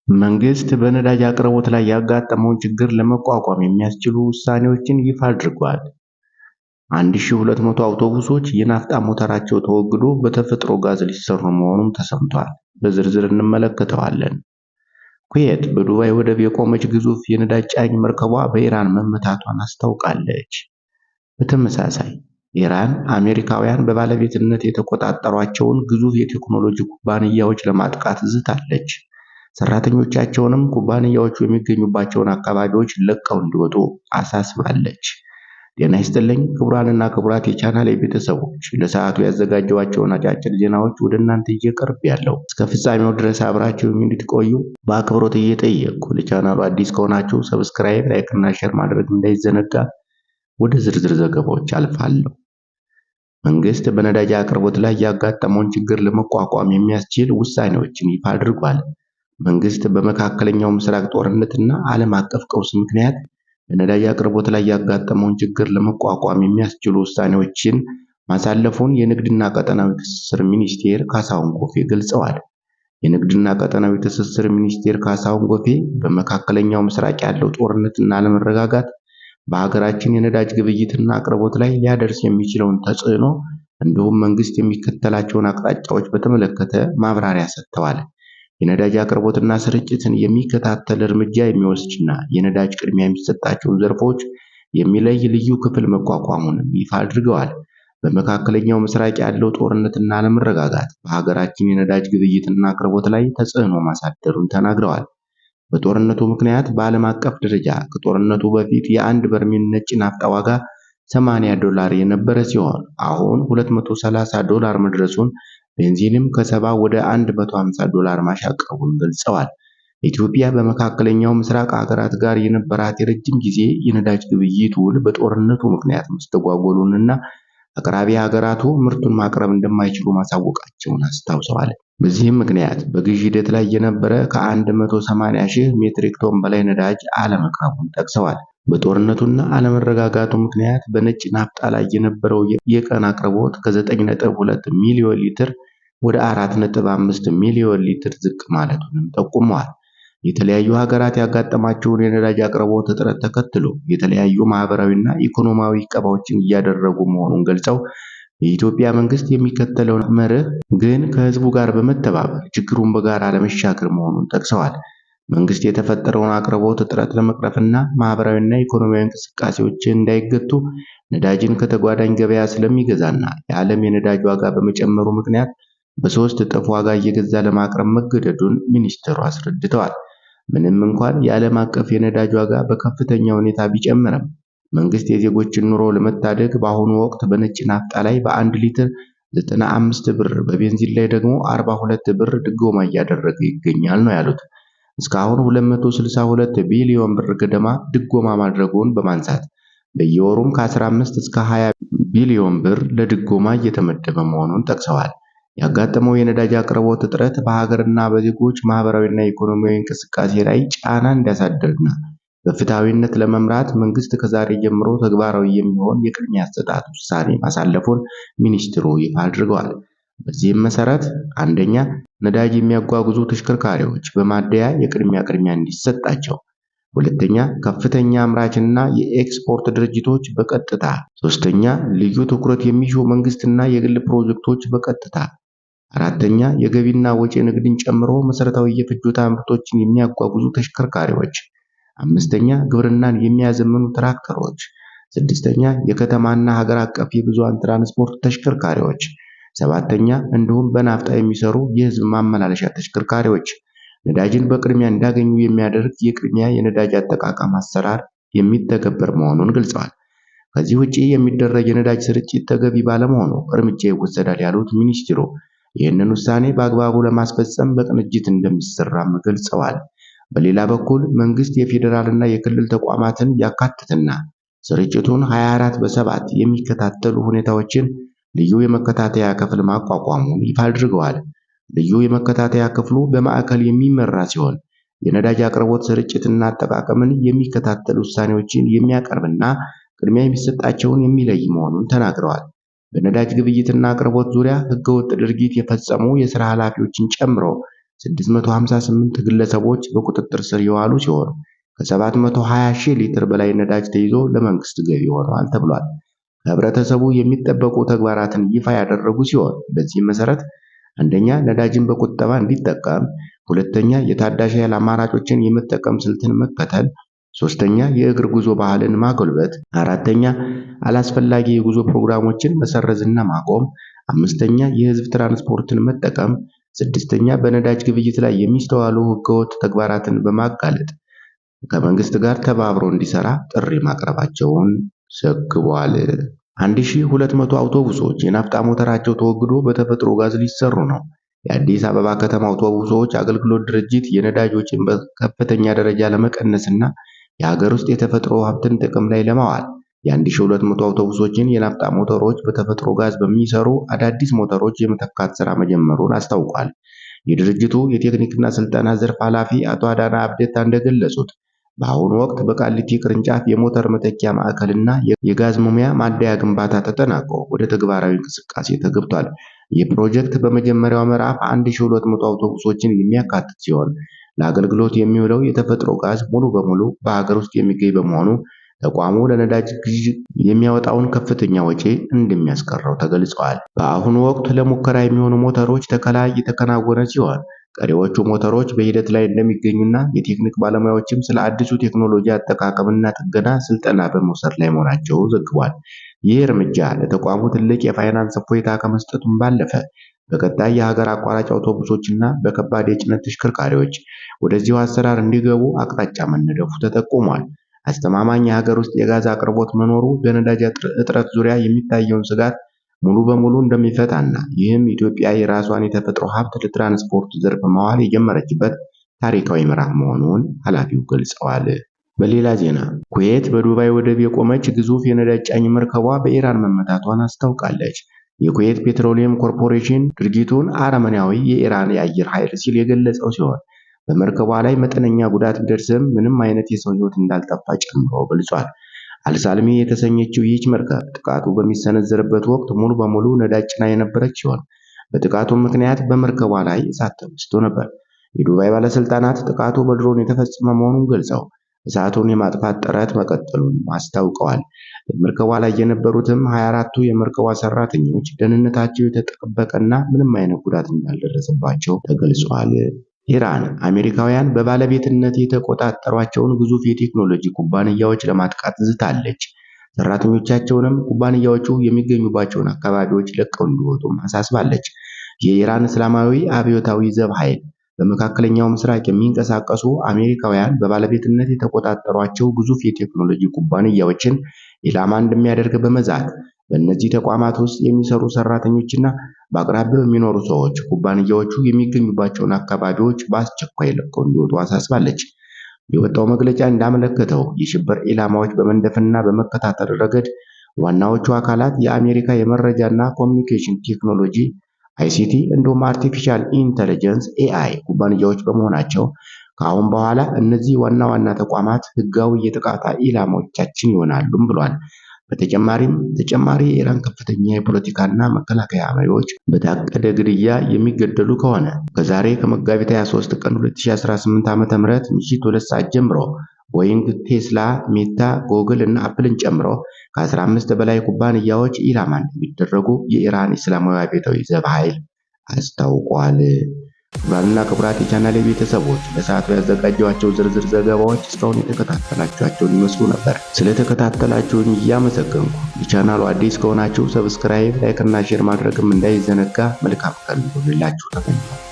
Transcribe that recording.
መንግስት በነዳጅ አቅርቦት ላይ ያጋጠመውን ችግር ለመቋቋም የሚያስችሉ ውሳኔዎችን ይፋ አድርጓል። 1200 አውቶቡሶች የናፍጣ ሞተራቸው ተወግዶ በተፈጥሮ ጋዝ ሊሰሩ መሆኑን ተሰምቷል። በዝርዝር እንመለከተዋለን። ኩዌት በዱባይ ወደብ የቆመች ግዙፍ የነዳጅ ጫኝ መርከቧ በኢራን መመታቷን አስታውቃለች። በተመሳሳይ ኢራን አሜሪካውያን በባለቤትነት የተቆጣጠሯቸውን ግዙፍ የቴክኖሎጂ ኩባንያዎች ለማጥቃት ዝታለች። ሰራተኞቻቸውንም ኩባንያዎቹ የሚገኙባቸውን አካባቢዎች ለቀው እንዲወጡ አሳስባለች። ጤና ይስጥልኝ ክቡራንና ክቡራት የቻናሌ ቤተሰቦች፣ ለሰዓቱ ያዘጋጀኋቸውን አጫጭር ዜናዎች ወደ እናንተ እየቀርብ ያለው እስከ ፍጻሜው ድረስ አብራችሁኝ እንድትቆዩ በአክብሮት እየጠየቅኩ፣ ለቻናሉ አዲስ ከሆናችሁ ሰብስክራይብ፣ ላይክ እና ሼር ማድረግ እንዳይዘነጋ። ወደ ዝርዝር ዘገባዎች አልፋለሁ። መንግስት በነዳጅ አቅርቦት ላይ ያጋጠመውን ችግር ለመቋቋም የሚያስችል ውሳኔዎችን ይፋ አድርጓል። መንግስት በመካከለኛው ምስራቅ ጦርነትና ዓለም አቀፍ ቀውስ ምክንያት በነዳጅ አቅርቦት ላይ ያጋጠመውን ችግር ለመቋቋም የሚያስችሉ ውሳኔዎችን ማሳለፉን የንግድና ቀጠናዊ ትስስር ሚኒስቴር ካሳሁን ጎፌ ገልጸዋል። የንግድና ቀጠናዊ ትስስር ሚኒስቴር ካሳሁን ጎፌ በመካከለኛው ምስራቅ ያለው ጦርነትና አለመረጋጋት በሀገራችን የነዳጅ ግብይትና አቅርቦት ላይ ሊያደርስ የሚችለውን ተጽዕኖ እንዲሁም መንግስት የሚከተላቸውን አቅጣጫዎች በተመለከተ ማብራሪያ ሰጥተዋል። የነዳጅ አቅርቦትና ስርጭትን የሚከታተል እርምጃ የሚወስድና የነዳጅ ቅድሚያ የሚሰጣቸውን ዘርፎች የሚለይ ልዩ ክፍል መቋቋሙንም ይፋ አድርገዋል። በመካከለኛው ምስራቅ ያለው ጦርነትና አለመረጋጋት በሀገራችን የነዳጅ ግብይትና አቅርቦት ላይ ተጽዕኖ ማሳደሩን ተናግረዋል። በጦርነቱ ምክንያት በዓለም አቀፍ ደረጃ ከጦርነቱ በፊት የአንድ በርሜል ነጭ ናፍጣ ዋጋ $80 የነበረ ሲሆን አሁን $230 መድረሱን፣ ቤንዚንም ከ70 ወደ $150 ማሻቀቡን ገልጸዋል። ኢትዮጵያ በመካከለኛው ምስራቅ ሀገራት ጋር የነበራት የረጅም ጊዜ የነዳጅ ግብይት ውል በጦርነቱ ምክንያት መስተጓጎሉንና አቅራቢ ሀገራቱ ምርቱን ማቅረብ እንደማይችሉ ማሳወቃቸውን አስታውሰዋል። በዚህም ምክንያት በግዢ ሂደት ላይ የነበረ ከ180,000 ሜትሪክ ቶን በላይ ነዳጅ አለመቅረቡን ጠቅሰዋል። በጦርነቱና አለመረጋጋቱ ምክንያት በነጭ ናፍጣ ላይ የነበረው የቀን አቅርቦት ከ9.2 ሚሊዮን ሊትር ወደ 4.5 ሚሊዮን ሊትር ዝቅ ማለቱንም ጠቁመዋል። የተለያዩ ሀገራት ያጋጠማቸውን የነዳጅ አቅርቦት እጥረት ተከትሎ የተለያዩ ማህበራዊና ኢኮኖሚያዊ ዕቀባዎችን እያደረጉ መሆኑን ገልጸው የኢትዮጵያ መንግስት የሚከተለውን መርህ ግን ከህዝቡ ጋር በመተባበር ችግሩን በጋራ ለመሻገር መሆኑን ጠቅሰዋል። መንግስት የተፈጠረውን አቅርቦት እጥረት ለመቅረፍና ማህበራዊና ኢኮኖሚያዊ እንቅስቃሴዎች እንዳይገቱ ነዳጅን ከተጓዳኝ ገበያ ስለሚገዛና የዓለም የነዳጅ ዋጋ በመጨመሩ ምክንያት በ3 እጥፍ ዋጋ እየገዛ ለማቅረብ መገደዱን ሚኒስትሩ አስረድተዋል። ምንም እንኳን የዓለም አቀፍ የነዳጅ ዋጋ በከፍተኛ ሁኔታ ቢጨምርም መንግስት የዜጎችን ኑሮ ለመታደግ በአሁኑ ወቅት በነጭ ናፍጣ ላይ በ1 ሊትር 95 ብር፣ በቤንዚን ላይ ደግሞ 42 ብር ድጎማ እያደረገ ይገኛል ነው ያሉት። እስካሁን 262 ቢሊዮን ብር ገደማ ድጎማ ማድረጉን በማንሳት በየወሩም ከ15 እስከ 20 ቢሊዮን ብር ለድጎማ እየተመደበ መሆኑን ጠቅሰዋል። ያጋጠመው የነዳጅ አቅርቦት እጥረት በሀገርና በዜጎች ማህበራዊና ኢኮኖሚያዊ እንቅስቃሴ ላይ ጫና እንዲያሳድርና በፍትሃዊነት ለመምራት መንግስት ከዛሬ ጀምሮ ተግባራዊ የሚሆን የቅድሚያ አሰጣጥ ውሳኔ ማሳለፉን ሚኒስትሩ ይፋ አድርገዋል። በዚህም መሰረት አንደኛ፣ ነዳጅ የሚያጓጉዙ ተሽከርካሪዎች በማደያ የቅድሚያ እንዲሰጣቸው፣ ሁለተኛ፣ ከፍተኛ አምራችና የኤክስፖርት ድርጅቶች በቀጥታ፣ ሶስተኛ፣ ልዩ ትኩረት የሚሹ መንግስትና የግል ፕሮጀክቶች በቀጥታ፣ አራተኛ፣ የገቢና ወጪ ንግድን ጨምሮ መሰረታዊ የፍጆታ ምርቶችን የሚያጓጉዙ ተሽከርካሪዎች፣ አምስተኛ፣ ግብርናን የሚያዘምኑ ትራክተሮች፣ ስድስተኛ፣ የከተማና ሀገር አቀፍ የብዙሃን ትራንስፖርት ተሽከርካሪዎች፣ ሰባተኛ፣ እንዲሁም በናፍጣ የሚሰሩ የህዝብ ማመላለሻ ተሽከርካሪዎች ነዳጅን በቅድሚያ እንዲያገኙ የሚያደርግ የቅድሚያ የነዳጅ አጠቃቀም አሰራር የሚተገበር መሆኑን ገልጸዋል። ከዚህ ውጪ የሚደረግ የነዳጅ ስርጭት ተገቢ ባለመሆኑ እርምጃ ይወሰዳል ያሉት ሚኒስትሩ ይህንን ውሳኔ በአግባቡ ለማስፈጸም በቅንጅት እንደሚሰራም ገልጸዋል። በሌላ በኩል መንግስት የፌዴራልና የክልል ተቋማትን ያካትትና ስርጭቱን 24/7 የሚከታተሉ ሁኔታዎችን ልዩ የመከታተያ ክፍል ማቋቋሙን ይፋ አድርገዋል። ልዩ የመከታተያ ክፍሉ በማዕከል የሚመራ ሲሆን የነዳጅ አቅርቦት ስርጭትና አጠቃቀምን የሚከታተል ውሳኔዎችን የሚያቀርብና ቅድሚያ የሚሰጣቸውን የሚለይ መሆኑን ተናግረዋል። በነዳጅ ግብይትና አቅርቦት ዙሪያ ህገወጥ ድርጊት የፈጸሙ የሥራ ኃላፊዎችን ጨምሮ 658 ግለሰቦች በቁጥጥር ስር የዋሉ ሲሆን ከ720 ሺህ ሊትር በላይ ነዳጅ ተይዞ ለመንግስት ገቢ ሆኗል ተብሏል። ከህብረተሰቡ የሚጠበቁ ተግባራትን ይፋ ያደረጉ ሲሆን በዚህም መሰረት አንደኛ ነዳጅን በቁጠባ እንዲጠቀም፣ ሁለተኛ የታዳሽ ኃይል አማራጮችን የመጠቀም ስልትን መከተል፣ ሶስተኛ የእግር ጉዞ ባህልን ማጎልበት፣ አራተኛ አላስፈላጊ የጉዞ ፕሮግራሞችን መሰረዝና ማቆም፣ አምስተኛ የህዝብ ትራንስፖርትን መጠቀም፣ ስድስተኛ በነዳጅ ግብይት ላይ የሚስተዋሉ ህገወጥ ተግባራትን በማጋለጥ ከመንግስት ጋር ተባብሮ እንዲሰራ ጥሪ ማቅረባቸውን ዘግቧል። 1200 አውቶቡሶች የናፍጣ ሞተራቸው ተወግዶ በተፈጥሮ ጋዝ ሊሰሩ ነው። የአዲስ አበባ ከተማ አውቶቡሶች አገልግሎት ድርጅት የነዳጅ ወጪን በከፍተኛ ደረጃ ለመቀነስና የሀገር ውስጥ የተፈጥሮ ሀብትን ጥቅም ላይ ለማዋል የ1200 አውቶቡሶችን የናፍጣ ሞተሮች በተፈጥሮ ጋዝ በሚሰሩ አዳዲስ ሞተሮች የመተካት ሥራ መጀመሩን አስታውቋል። የድርጅቱ የቴክኒክና ስልጠና ዘርፍ ኃላፊ አቶ አዳና አብደታ እንደገለጹት በአሁኑ ወቅት በቃሊቲ ቅርንጫፍ የሞተር መተኪያ ማዕከልና የጋዝ መሙያ ማደያ ግንባታ ተጠናቆ ወደ ተግባራዊ እንቅስቃሴ ተገብቷል። ይህ ፕሮጀክት በመጀመሪያው ምዕራፍ 1200 አውቶቡሶችን የሚያካትት ሲሆን ለአገልግሎት የሚውለው የተፈጥሮ ጋዝ ሙሉ በሙሉ በሀገር ውስጥ የሚገኝ በመሆኑ ተቋሙ ለነዳጅ ግዥ የሚያወጣውን ከፍተኛ ወጪ እንደሚያስቀረው ተገልጿል። በአሁኑ ወቅት ለሙከራ የሚሆኑ ሞተሮች ተከላ እየተከናወነ ሲሆን ቀሪዎቹ ሞተሮች በሂደት ላይ እንደሚገኙና የቴክኒክ ባለሙያዎችም ስለ አዲሱ ቴክኖሎጂ አጠቃቀምና ጥገና ስልጠና በመውሰድ ላይ መሆናቸው ዘግቧል። ይህ እርምጃ ለተቋሙ ትልቅ የፋይናንስ እፎይታ ከመስጠቱም ባለፈ በቀጣይ የሀገር አቋራጭ አውቶቡሶችና በከባድ የጭነት ተሽከርካሪዎች ወደዚሁ አሰራር እንዲገቡ አቅጣጫ መነደፉ ተጠቁሟል። አስተማማኝ የሀገር ውስጥ የጋዝ አቅርቦት መኖሩ በነዳጅ እጥረት ዙሪያ የሚታየውን ስጋት ሙሉ በሙሉ እንደሚፈታና ይህም ኢትዮጵያ የራሷን የተፈጥሮ ሀብት ለትራንስፖርት ዘርፍ ማዋል የጀመረችበት ታሪካዊ ምዕራፍ መሆኑን ኃላፊው ገልጸዋል። በሌላ ዜና ኩዌት በዱባይ ወደብ የቆመች ግዙፍ የነዳጅ ጫኝ መርከቧ በኢራን መመታቷን አስታውቃለች። የኩዌት ፔትሮሊየም ኮርፖሬሽን ድርጊቱን አረመኔያዊ የኢራን የአየር ኃይል ሲል የገለጸው ሲሆን በመርከቧ ላይ መጠነኛ ጉዳት ቢደርስም ምንም አይነት የሰው ሕይወት እንዳልጠፋ ጨምሮ ገልጿል። አልሳልሚ የተሰኘችው ይህች መርከብ ጥቃቱ በሚሰነዘርበት ወቅት ሙሉ በሙሉ ነዳጅ ጭና የነበረች ሲሆን በጥቃቱ ምክንያት በመርከቧ ላይ እሳት ተነስቶ ነበር። የዱባይ ባለስልጣናት ጥቃቱ በድሮን የተፈጸመ መሆኑን ገልጸው እሳቱን የማጥፋት ጥረት መቀጠሉን አስታውቀዋል። በመርከቧ ላይ የነበሩትም 24ቱ የመርከቧ ሰራተኞች ደህንነታቸው የተጠበቀና ምንም አይነት ጉዳት እንዳልደረሰባቸው ተገልጿል። ኢራን አሜሪካውያን በባለቤትነት የተቆጣጠሯቸውን ግዙፍ የቴክኖሎጂ ኩባንያዎች ለማጥቃት ዝታለች። ሰራተኞቻቸውንም ኩባንያዎቹ የሚገኙባቸውን አካባቢዎች ለቀው እንዲወጡ አሳስባለች። የኢራን እስላማዊ አብዮታዊ ዘብ ኃይል በመካከለኛው ምስራቅ የሚንቀሳቀሱ አሜሪካውያን በባለቤትነት የተቆጣጠሯቸው ግዙፍ የቴክኖሎጂ ኩባንያዎችን ኢላማ እንደሚያደርግ በመዛት በእነዚህ ተቋማት ውስጥ የሚሰሩ ሰራተኞችና በአቅራቢያው የሚኖሩ ሰዎች ኩባንያዎቹ የሚገኙባቸውን አካባቢዎች በአስቸኳይ ለቀው እንዲወጡ አሳስባለች። የወጣው መግለጫ እንዳመለከተው የሽብር ኢላማዎች በመንደፍና በመከታተል ረገድ ዋናዎቹ አካላት የአሜሪካ የመረጃና ኮሚኒኬሽን ቴክኖሎጂ አይሲቲ እንዲሁም አርቲፊሻል ኢንተለጀንስ ኤአይ ኩባንያዎች በመሆናቸው ከአሁን በኋላ እነዚህ ዋና ዋና ተቋማት ህጋዊ የጥቃት ኢላማዎቻችን ይሆናሉም ብሏል። በተጨማሪም ተጨማሪ የኢራን ከፍተኛ የፖለቲካና መከላከያ መሪዎች በታቀደ ግድያ የሚገደሉ ከሆነ ከዛሬ ከመጋቢት 23 ቀን 2018 ዓ.ም ምሽት 2 ሰዓት ጀምሮ ቦይንግ፣ ቴስላ፣ ሜታ፣ ጉግል እና አፕልን ጨምሮ ከ15 በላይ ኩባንያዎች ኢላማ እንደሚደረጉ የኢራን እስላማዊ አብዮታዊ ዘብ ኃይል አስታውቋል። ክቡራንና ክቡራት የቻናሌ ቤተሰቦች ለሰዓቱ ያዘጋጀኋቸው ዝርዝር ዘገባዎች እስካሁን የተከታተላችኋቸውን ይመስሉ ነበር። ስለተከታተላችሁኝ እያመሰገንኩ የቻናሉ አዲስ ከሆናችሁ ሰብስክራይብ፣ ላይክ እና ሼር ማድረግም እንዳይዘነጋ። መልካም ቀን ይሁንላችሁ ተመኘሁ።